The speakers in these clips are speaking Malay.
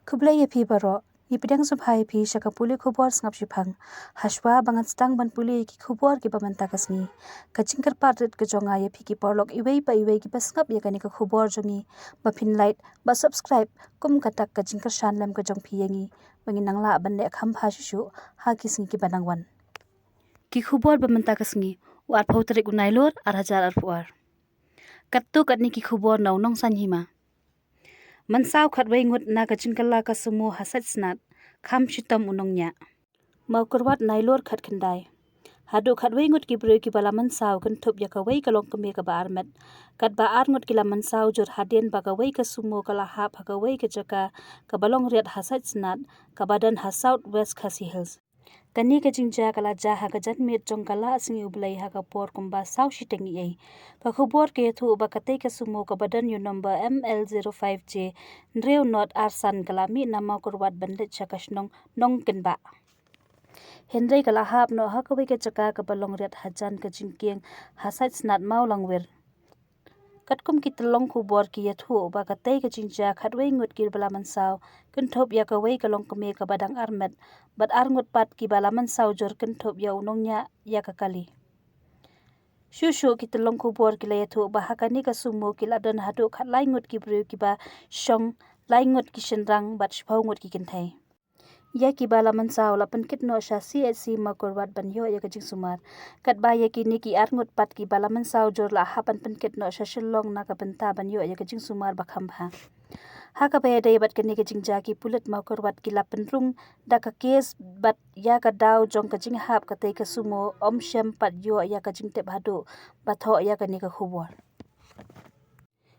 Kublai pi baro, ipidang subhai pi shaka puli kubor sngap shipang, hashwa bangan stang ban puli ki kubor ki bamanta kasni. Kacingkar patrit ke jonga ya pi ki porlok iwei ki basngap ya kani ka kubor jongi, bapin light, ba subscribe, kum katak kacingkar shan lem ke jong pi yangi, bangin nangla ban nek ham hashishu, ha kisngi ki banangwan. Ki kubor bamanta kasni, war pautrik unailor ar hajar ar puar. Kattu katni ki kubor nau nong sanhima. Mansaw khatwai ngut naka jingkylla ka sumo hasat snat kham shitam unongnya mau kurwat nailor khat khandai hadu khatwai ngut ki bru ki bala mansaw kan thup ya ka wai ka long kame ka ba armet kat ba ar ngut ki la mansaw jur haden ba ka wai ka sumo ka la hap ha ka wai ka jaka ka balong riat hasat snat ka badan ha south west khasi hills kani ka jingja kala ja ha ka jan met jong kala singi ublai ha ka por kumba saw shitengi ai ka khubor ke thu ba katei ka sumo ka badan yu number ML05J Ndreu not arsan kala mi nama kurwat bandit chakashnong nong kenba Henry kala hap no ha ka wai ka jaka ka balong riat hajan ka jingkieng hasat snat mau langwer katkum ki telong kubor ki yathu ba katei ka jingja khatwai ngut ki bala mansaw kenthop ya ka wai ka long kame ka badang armet bat ar ngut pat ki bala mansaw jor kenthop ya unongnya ya ka kali shushu ki telong kubor ki la yathu ba hakani ka sumo ki ladan hadu khatlai ngut ki bru ki ba shong lai ngut ki shenrang bat shpau ngut ki kinthai ya ki bala mansaw la pankit no sha CSC makorwat ban yo ya ka jing sumar kat ba ya ki ni ki ar ngut pat ki bala mansaw jor la hapan pankit no sha shillong na ka banta ban yo ya ka jing sumar ba khamba ha ka ba dai bat kani ka jing ja ki pulit makorwat ki la penrung da ka kes bat ya ka daw jong ka jing hap ka tai ka sumo om shem pat yo ya ka jing tep hadu ba tho ya ka ni ka khubor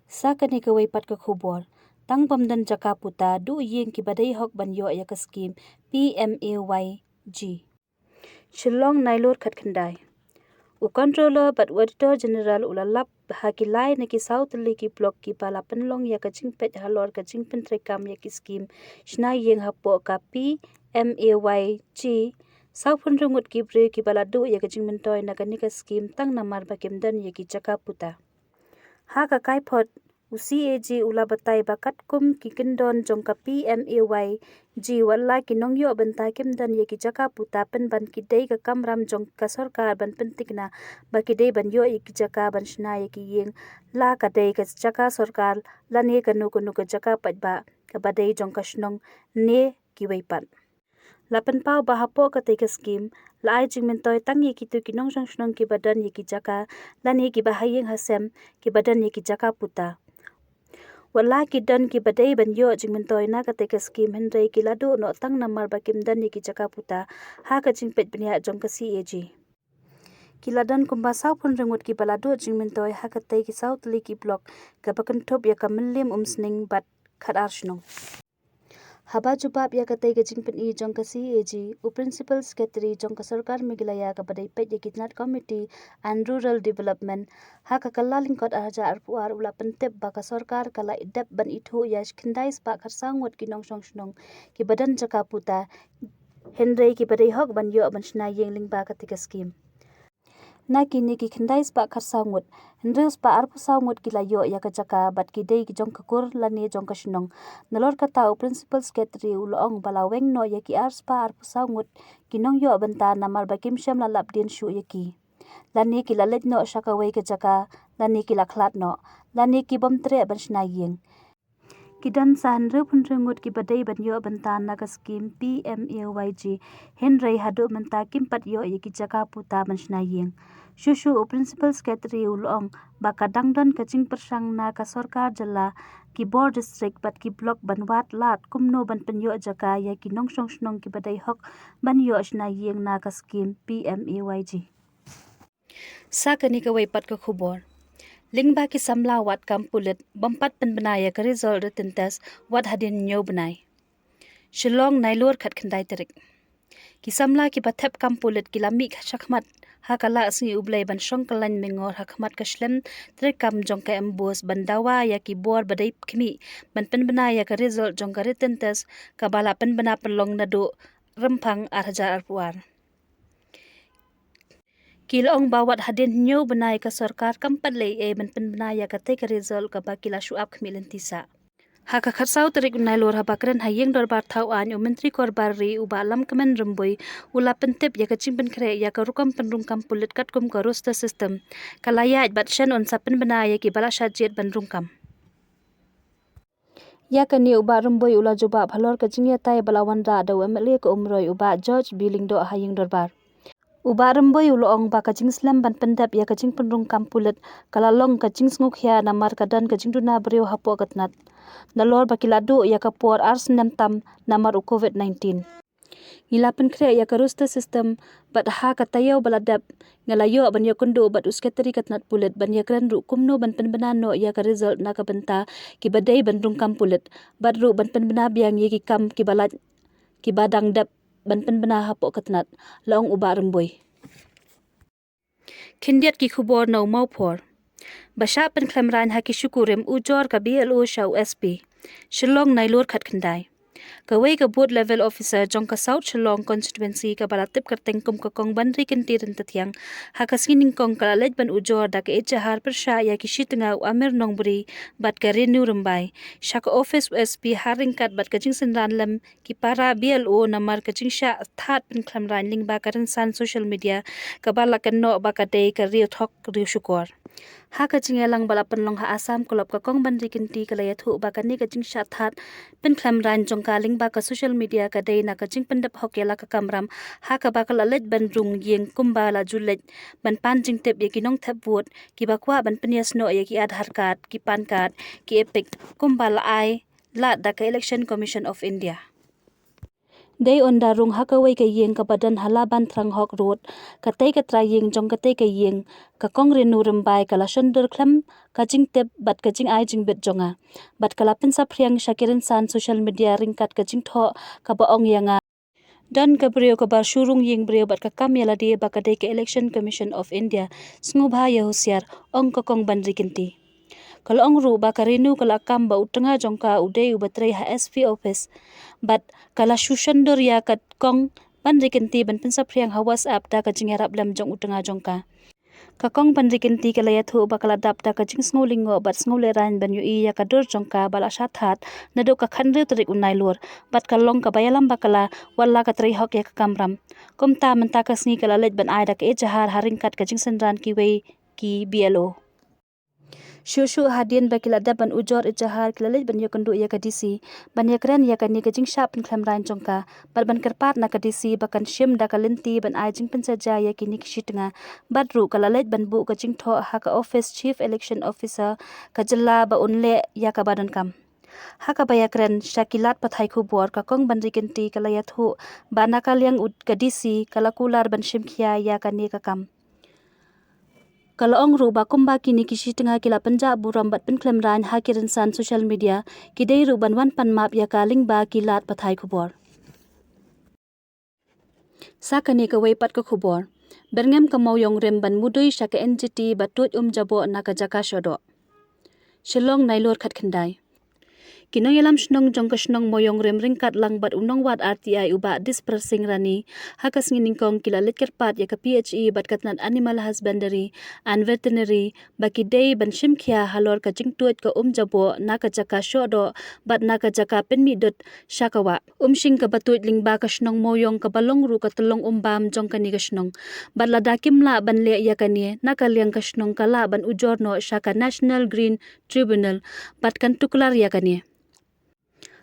sa ka ni ka wai pat ka khubor tang bamdan jaka puta du yeng ki badai hok ban yo ya ka scheme PMAYG Shillong nailor khat khandai u controller but auditor general ulalap hakilai na ki south li ki block ki pala penlong ya ka jingpet halor ka jingpen trekam ya ki scheme shna yeng hapo ka PMAYG saupun rungut ki bre ki bala du ya ka jingmentoy na ka ni ka scheme tang namar ba kemdan ya ki jaka puta ha ka kai phot UCAG ula batai bakat kum ki kendon jong ka PMAYG wala ki nong yo banta kemdan ye ki jaka puta pen ban ki dei ka kamram jong ka sarkar ban pentikna ba ki dei ban yo ki jaka ban shna ye ki yeng la ka dei ka jaka sarkar la ne ka nu ka jaka pat ba ka ba dei jong ka shnong ne ki wei pat lapan pau ba hapo ka te ka scheme la ai jing mentoy tang ye ki tu ki nong jong shnong ki badan ye ki jaka la ne ki ba hayeng hasem ki badan ye ki jaka puta wala ki dan ki badai ban yo jingmentoy na ka te ka scheme hendrai ki ladu no tang namar ba kim dan ni ki jaka puta ha ka jingpet bnya jong ka CAG kiladan kumba saw phun rengut ki baladu jingmentoy ha ka te ki south li ki block ka bakan thop ya ka millim umsning bat khadar shnong haba jubab ya ka te ka jingpen I jong ka CAG u principal secretary jong ka sarkar migilaya ka badai pet ya kitnat committee and rural development ha ka kalaling kot arja arpuar ula pentep ba ka sarkar kala idep ban ithu ya khindai spa kharsangot ki nong song shnong ki badan jaka puta henrei ki badai hok ban yo ban shna yengling ba ka tika scheme na kini ki khindai spa kharsangot hendreu spa arpu sangot ki la yo ya ka jaka bat ki dei ki jong ka kur la ne jong ka shnong nalor ka tau principal secretary ulong bala weng no ya ki ar spa arpu sangot ki nong yo banta namar ba kim sham la lap den shu ya ki la ne ki la let no shaka wei ka jaka la ne ki la khlat no la ne ki bom tre ban shna yeng kidan san re phun rengut ki badai ban yo banta na ka scheme PMAYG henrei hadu manta kim pat yo ye ki jaka puta ban shna yeng shushu principal secretary ulong ba kadang don ka jing persang na ka sarkar jala ki board district bat ki block banwat lat kumno ban pen yo jaka ya ki nong song shnong ki badai hok ban yo shna yeng na ka scheme PMAYG sakani ka wai pat ka khubor lingba ki samla wat kam pulit bampat pen benaya ka result written test wat hadin nyo benai shillong nailor khat khandai terik ki samla ki bathep kam pulit ki lami khakmat hakala asni ublai ban shong kalan mengor hakmat ka shlem trek kam jong ka embos bandawa ya ki bor badai khmi ban pen benaya ka result jong ka written test ka bala pen bena pelong nadu rempang arhajar arpuar kilong bawat hadin nyo benai ka sarkar kampat lei ban pen benaya ka te ka result ka bakila shuap khmilen tisa Haka khatsau tarik unai lor habakran hayeng dorbar thau an menteri korbar ri uba alam kemen remboi ula pentip ya kacing penkre ya karukam penrungkam pulit katkum ka roster system kalaya bat shan on sapen bena ya ki bala shajet bandrungkam ya kani uba remboi ula joba bhalor kacing ya tai balawan ra da MLA ko umroi uba George Billing do hayeng dorbar uba remboi ulong ba kacing slam ban pendap ya kacing penrungkam pulit kalalong kacing nguk ya namar kadan kacing duna brio hapo katnat nalor bakiladu ya kapor ars tam namar u COVID-19. Ngilapan kre ya karusta system bat ha katayo baladap ngalayo ban ya kundu bat usketeri katnat pulit ban ya kran ru kumno ban penbenano ya ka result na ka benta ki badai ban rungkam pulit bat ru ban penbena biang ye ki kam ki balat ki badang dap ban penbena hapo katnat laong uba remboi. Kindiat ki khubor no mau por. Basha pen klamran haki syukurim ujor ka BLO syau SP. Shillong nailur khat khandai. Kawai ka board level officer jong ka South Shillong constituency ka balatip kerteng kum ka kong bandri kinti rentatiang haka skining kong kalalej ban ujor da ka ejahar persya ya ki shitnga amir nongbri bat ka renew rembai. Shaka office SP haring kat bat ka jing senran lam ki para BLO namar ka jing sya that pen klamran ling ba ka san social media ka balakan no ba ka day ka riu thok riu syukor. Haka cingelang balapan long ha asam kulap ka kong bandri kinti kalaya thu ba kani ka jing shathat pen klamran jong kaling ba ka social media ka day na ka jing pendap hokela ka kamram haka ba ka lalet ban rung yeng kumba la julet ban pan jing tep ye kinong thap vot ki ba kwa ban penias no ye ki adhar card ki pan card ki epic kumba la ai la da ka election commission of India. Day on darung hakawai ka yeng ka badan halaban thrang hok road katay ka trayeng jong katay ka yeng ka kong renu rembai kala shondur klam ka jing tep bat ka jing ai jing bet jonga bat kala pensa priang shakirin san social media ringkat ka jing tho ka baong yanga dan ka brio ka bar shurung yeng brio bat ka kam yala dia ba ka day ka election commission of India snguba ya husiar ong ka kong bandri kinti. Kalau ongru ba karinu kala kam ba utenga jongka udai ubatrai HSP office bat kala shushandur ya kat kong bandri kinti ban pensa priang ha WhatsApp da ka jingarap lam jong utenga jongka ka kong bandri kinti kala ya thu ba kala dap da ka jing sngolingo bat sngle ran ban yu i ya ka dur jongka bala shathat nado ka khandre tarik unai lur bat kalong ka bayalam ba kala walla ka tri hok ya ka kamram komta menta ka sngi kala let ban ai da ka ejahar haringkat ka jing senran ki wei ki BLO. Shushu hadian bakila daban ujor ejahar kilalit ban yakundu ya kadisi ban yakran ya kani kajing syap pen klamran jongka bat ban kerpat na kadisi bakan shim da kalenti ban ajing pensaja ya kini kishitnga badru kalalit ban bu kajing tho haka office chief election officer kajalla ba unle ya ka badan kam haka bayakran syakilat pathai khubor ka kong bandri kenti kalayat hu ba nakaliang ud kadisi kalakular ban shimkhia ya kani ka kam. Kalau ongru ba kumba kini kishi tengah kila penjab buram bat penklemran hakirin san social media kidai ru ban wan pan map ya kaling ba kilat pathai khubor. Sakani ka wei pat ka khubor. Berngem ka mauyong rem ban mudui syaka NGT batut jabo naka jaka syodo. Shillong nailur khat khandai. Kinong yalam shnong jong ka shnong moyong rem ringkat lang bat unong wat RTI uba dispersing rani hakas ngining kong kila lit kerpat ya ka PHE bat katnat animal husbandry and veterinary baki day ban shimkhia halor ka jingtuat ka jabo naka jaka syodo bat naka jaka penmi dot syakawa shing ka batut lingba ka shnong moyong ka balong ru ka telong bam jong kani ka shnong bat lada kimla ban le ya kani naka liang ka shnong kala ban ujor no syaka National Green Tribunal bat kan tuklar ya kani.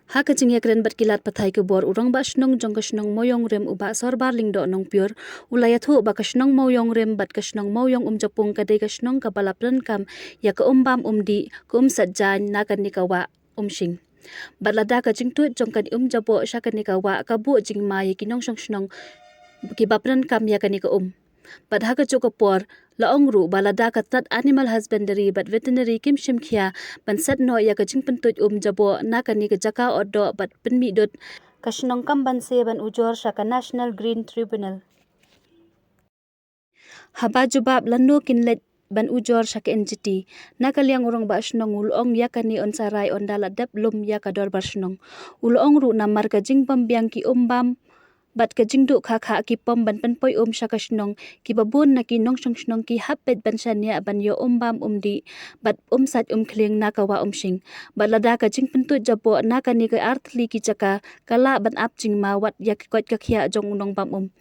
Haka jing yakren bat kilat pathai ke bor urang ba shnong jong ka shnong moyong rem uba sorbar lingdo nong pure ulaya thu ba ka shnong moyong rem bat ka shnong moyong japung ka dei ka shnong ka balapran kam ya ka bam di ka satjan na kan nikawa shing bat lada ka jing tuit jong ka jabo sya kan nikawa ka bu jing ma ya kinong shnong ki bapran kam ya kan nika bat haka chokopor laong ru balada katat animal husbandry bat veterinary kim shimkhia ban sat no ya ka jing pentut jabo na kani ka jaka odo bat penmi dot kashnong kam ban se ban ujor syaka National Green Tribunal haba jubab lanu kinlet ban ujor syaka NGT nakaliang urang ba shnong ulong ya kani on sarai on dalat dap lum ya ka dor bar shnong ulong ru namar ka jing pambiang ki bam bat ka jingdu kha ki pom ban pan poi shakashnong ki babun na ki nong shnong ki hapet ban shania ban yo bam di bat sat kling na ka wa shing bat lada ka jing pentu jabo na ka ni ka artli ki chaka kala ban ap jing ma wat ya kot ka khia jong nong bam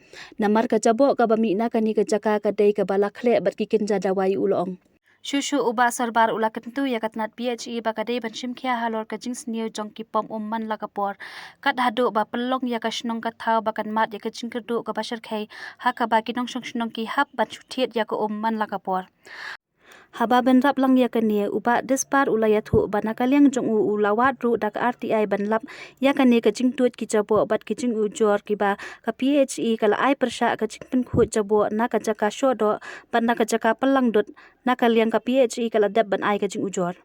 namar ka jabo ka bami na ka ni ka chaka ka dei ka bala khle bat ki kinja dawai ulong Shushu uba sarbar ula kentu ya katnat PHE bakade ban shimkhia halor ka jings new jong ki pom man la kapor kat hadu ba pelong ya ka shnong ka thau ba kan mat ya ka jingkerdu ka bashar khai ha ka ba ki nong shnong ki hap ban chuthiet ya ka man la kapor haba ben rap lang ya kanie uba despar ula ya thu bana kalyang jong ula wat ru dak RTI ban lap ya kanie ka jing tuat ki jabo bat ki jing ujor ki ba ka PHE kala ai persha ka jing pen khu jabo na ka jaka shodo ban na ka jaka palang dot na kalyang ka PHE kala dab ban ai ka jing ujor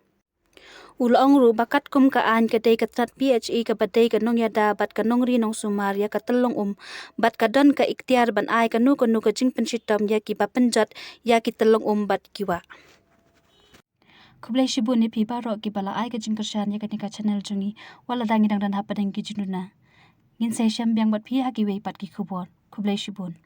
ulong ru bakat kum ka an ka dei ka tat PHE ka badai ka nong yada bat ka nong ri nong sumar ya ka telong bat ka don ka ikhtiar ban ai ka nu ka jing pen shitam ya ki ba penjat ya ki telong bat kiwa Kublai shibun ni pipa ro ki bala ai ka jingkershan ya ka channel jungi wala dangi dang dan hapadang ki jununa ngin sai syam biang bat pi ha ki wei pat ki khubor kublai shibun